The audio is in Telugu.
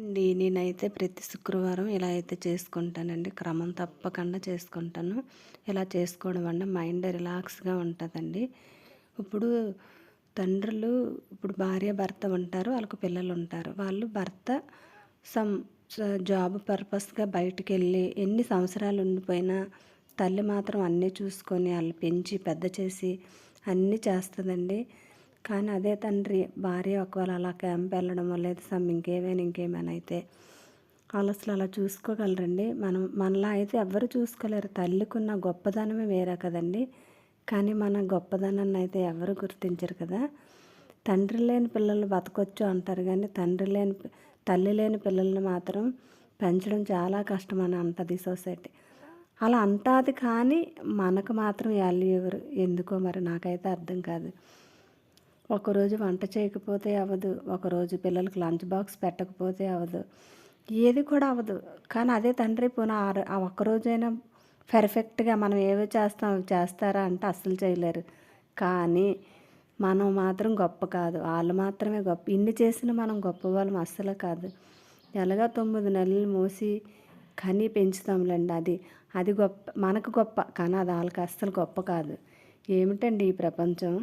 నేనైతే ప్రతి శుక్రవారం ఇలా అయితే చేసుకుంటానండి. క్రమం తప్పకుండా చేసుకుంటాను. ఇలా చేసుకోవడం వల్ల మైండ్ రిలాక్స్‌గా ఉంటదండి. ఇప్పుడు తండ్రులు ఇప్పుడు భార్యాభర్త ఉంటారు. వాళ్ళకి పిల్లలుంటారు. వాళ్ళు భర్త సమ్ జాబ్ పర్పస్‌గా బయటికెళ్ళి ఎన్ని సంవత్సరాలు ఉండిపోయినా తల్లి మాత్రం అన్నీ చూసుకొని ఆళ్ళని పెంచి పెద్ద చేసి అన్నీ చేస్తదండి. కానీ అదే తండ్రి భార్య ఒకవేళ అలా క్యాంప్ వెళ్ళడమో లేదా ఇంకేమైనా అయితే వాళ్ళు అసలు అలా చూసుకోగలరండి. మనలా అయితే ఎవ్వరు చూసుకోలేరు. తల్లికున్న గొప్పదనమే వేరే కదండి. కానీ మన గొప్పదనాన్ని అయితే ఎవరు గుర్తించరు కదా. తండ్రి లేని పిల్లలు బతకొచ్చు అంటారు కానీ తల్లి లేని పిల్లల్ని మాత్రం పెంచడం చాలా కష్టమని అంటది సొసైటీ. అలా అంటాది కానీ మనకు మాత్రం వాల్యూ ఇవ్వరు. ఎందుకో మరి నాకైతే అర్థం కాదు. ఒకరోజు వంట చేయకపోతే అవ్వదు. ఒకరోజు పిల్లలకి లంచ్ బాక్స్ పెట్టకపోతే అవ్వదు. ఏది కూడా అవ్వదు. కానీ అదే తండ్రి పోనీ ఆ ఒక్కరోజైనా పర్ఫెక్ట్‌గా మనం ఏవో చేస్తాం అవి చేస్తారా అంటే అస్సలు చేయలేరు. కానీ మనం మాత్రం గొప్ప కాదు. ఆళ్ళు మాత్రమే గొప్ప. ఇన్ని చేసినా మనం గొప్పవాళ్ళం అస్సలు కాదు. ఎలాగో 9 నెలలు మోసి కని పెంచుతాంలెండి అది. అది గొప్ప. మనకు గొప్ప. కానీ అది ఆళ్ళకి అస్సలు గొప్ప కాదు. ఏమిటండి ఈ ప్రపంచం?